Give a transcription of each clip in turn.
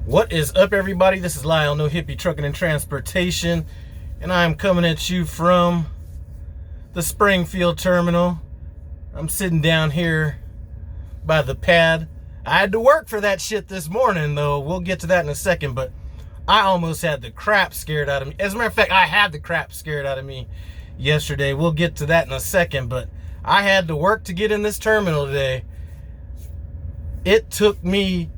What is up, everybody? This is Lyle, No Hippie Trucking and Transportation, and I'm coming at you from the Springfield terminal. I'm sitting down here by the pad. I had to work for that shit this morning, though. We'll get to that in a second, but I almost had the crap scared out of me. As a matter of fact, I had the crap scared out of me yesterday. We'll get to that in a second, but I had to work to get in this terminal today. It took me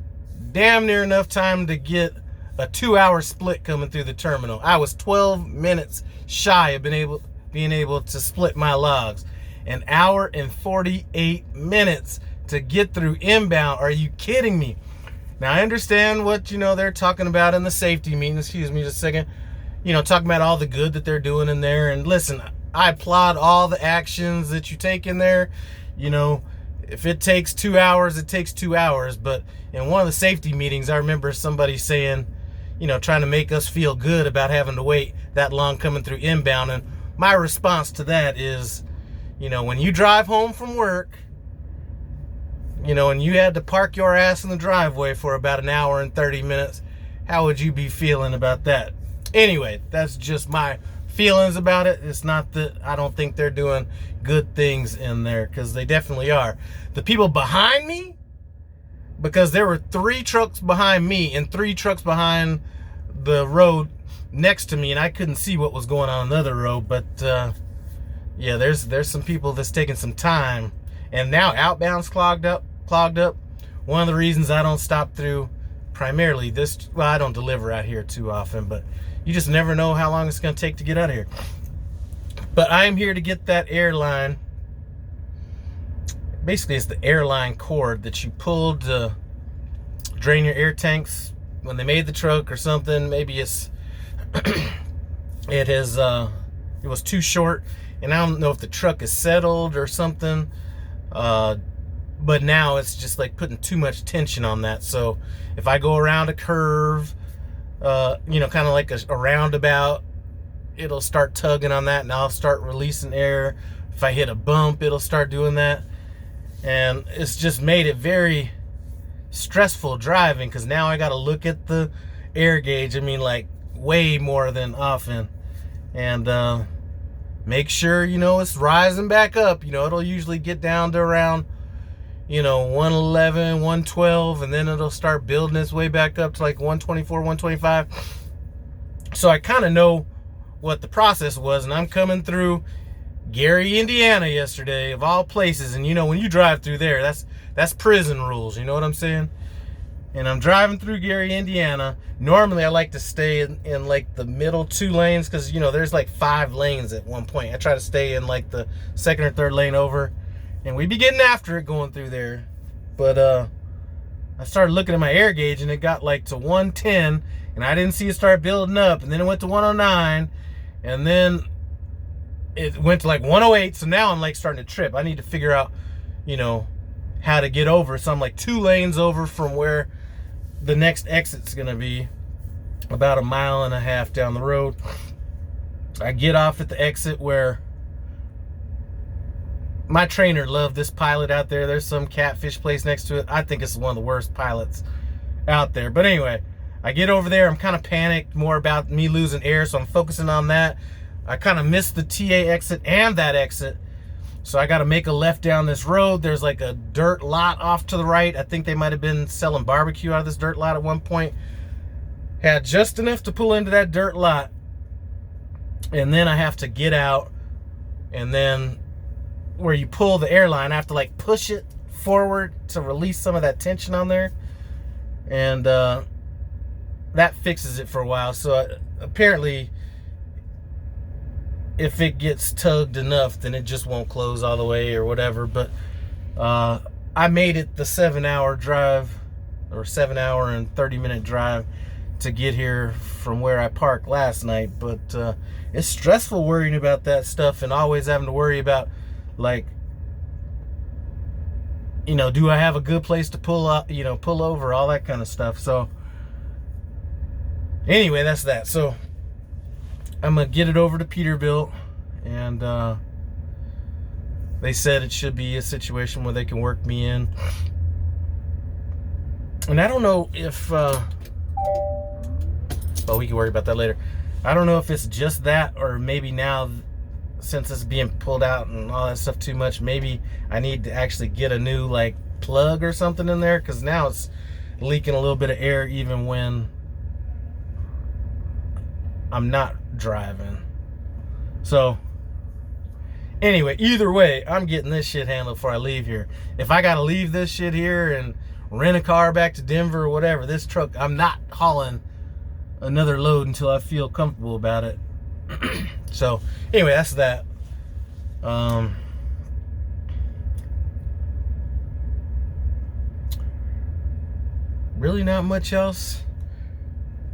damn near enough time to get a 2-hour split coming through the terminal. I was 12 minutes shy of being able to split my logs. An hour and 48 minutes to get through inbound. Are you kidding me? Now, I understand what, they're talking about in the safety meeting. Excuse me just a second. Talking about all the good that they're doing in there. And listen, I applaud all the actions that you take in there. If it takes 2 hours, it takes 2 hours. But in one of the safety meetings, I remember somebody saying, trying to make us feel good about having to wait that long coming through inbound. And my response to that is, when you drive home from work, and you had to park your ass in the driveway for about an hour and 30 minutes, how would you be feeling about that? Anyway, that's just my feelings about it. It's not that I don't think they're doing good things in there, because they definitely are. The people behind me, because there were 3 trucks behind me and 3 trucks behind the road next to me, and I couldn't see what was going on the other road. But yeah, there's some people that's taking some time, and now outbound's clogged up. One of the reasons I don't stop through primarily I don't deliver out here too often, but you just never know how long it's going to take to get out of here. But I'm here to get that airline. Basically, it's the airline cord that you pulled to drain your air tanks when they made the truck or something. Maybe it was too short, and I don't know if the truck is settled or something. But now it's just like putting too much tension on that. So if I go around a curve, kind of like a roundabout, it'll start tugging on that, and I'll start releasing air. If I hit a bump, it'll start doing that. And it's just made it very stressful driving, because now I got to look at the air gauge. I mean, like, way more than often. And make sure, it's rising back up. It'll usually get down to around 111, 112, and then it'll start building its way back up to like 124, 125. So I kind of know what the process was, and I'm coming through Gary, Indiana yesterday, of all places. And when you drive through there, that's prison rules, you know what I'm saying? And I'm driving through Gary, Indiana. Normally I like to stay in like the middle 2 lanes, because there's like 5 lanes at one point. I try to stay in like the 2nd or 3rd lane over, and we be getting after it going through there. But I started looking at my air gauge, and it got like to 110, and I didn't see it start building up. And then it went to 109, and then it went to like 108. So now I'm like starting to trip. I need to figure out, how to get over. So I'm like 2 lanes over from where the next exit's gonna be, about 1.5 miles down the road. I get off at the exit where my trainer loved this pilot out there. There's some catfish place next to it. I think it's one of the worst pilots out there. But anyway, I get over there. I'm kind of panicked more about me losing air, so I'm focusing on that. I kind of missed the TA exit and that exit, so I got to make a left down this road. There's like a dirt lot off to the right. I think they might have been selling barbecue out of this dirt lot at one point. Had just enough to pull into that dirt lot, and then I have to get out, and then where you pull the airline, I have to like push it forward to release some of that tension on there, and that fixes it for a while. So apparently, if it gets tugged enough, then it just won't close all the way or whatever. But I made it the 7-hour drive, or 7-hour and 30-minute drive to get here from where I parked last night. But it's stressful worrying about that stuff, and always having to worry about, like, do I have a good place to pull up, pull over, all that kind of stuff. So anyway, that's that. So I'm gonna get it over to Peterbilt, and they said it should be a situation where they can work me in. And I don't know if But we can worry about that later. I don't know if it's just that, or maybe now, since it's being pulled out and all that stuff too much, maybe I need to actually get a new like plug or something in there, because now it's leaking a little bit of air even when I'm not driving. So anyway, either way, I'm getting this shit handled before I leave here. If I gotta leave this shit here and rent a car back to Denver or whatever, this truck, I'm not hauling another load until I feel comfortable about it. So anyway, that's that. Really not much else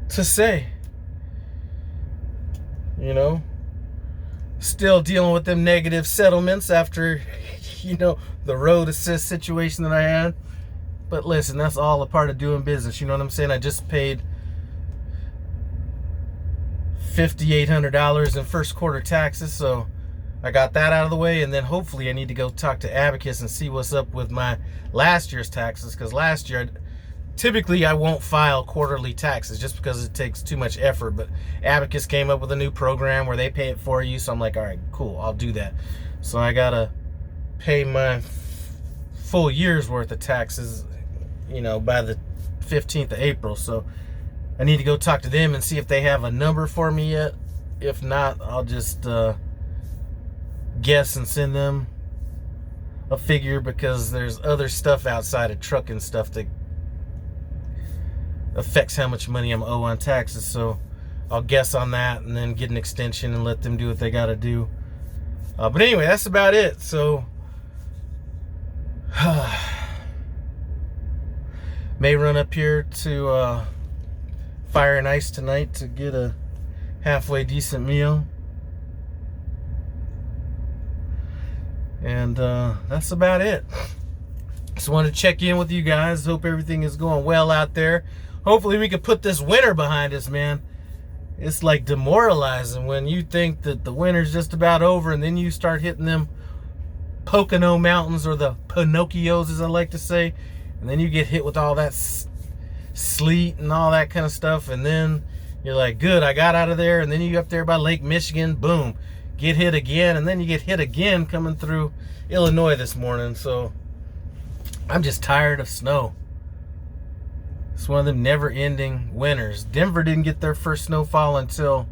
to say. You know, still dealing with them negative settlements after, you know, the road assist situation that I had. But listen, that's all a part of doing business. You know what I'm saying? I just paid $5,800 in first quarter taxes, so I got that out of the way, and then hopefully I need to go talk to Abacus and see what's up with my last year's taxes, because last year typically I won't file quarterly taxes just because it takes too much effort, but Abacus came up with a new program where they pay it for you, so I'm like, all right, cool, I'll do that. So I gotta pay my full year's worth of taxes, you know, by the 15th of April, so I need to go talk to them and see if they have a number for me yet. If not, I'll just guess and send them a figure, because there's other stuff outside of trucking stuff that affects how much money I'm owed on taxes. So I'll guess on that and then get an extension and let them do what they got to do. But anyway, that's about it. So may run up here to Fire and Ice tonight to get a halfway decent meal. And that's about it. Just wanted to check in with you guys. Hope everything is going well out there. Hopefully we can put this winter behind us, man. It's like demoralizing when you think that the winter's just about over, and then you start hitting them Pocono Mountains, or the Pinocchios as I like to say, and then you get hit with all that sleet and all that kind of stuff, and then you're like, good, I got out of there. And then you get up there by Lake Michigan, boom, get hit again, and then you get hit again coming through Illinois this morning. So I'm just tired of snow. It's one of them never-ending winters. Denver didn't get their first snowfall until,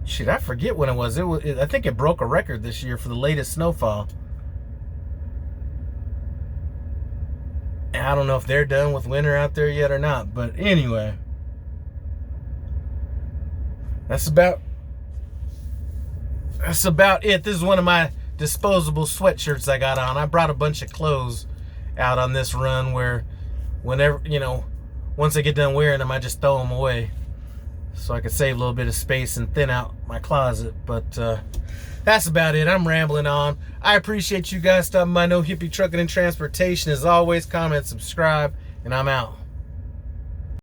shit, I forget when it was. I think it broke a record this year for the latest snowfall. And I don't know if they're done with winter out there yet or not. But anyway, that's about it. This is one of my disposable sweatshirts I got on. I brought a bunch of clothes out on this run where whenever, you know, once I get done wearing them, I just throw them away so I could save a little bit of space and thin out my closet. But that's about it. I'm rambling on. I appreciate you guys stopping by No Hippie Trucking and Transportation. As always, comment, subscribe, and I'm out.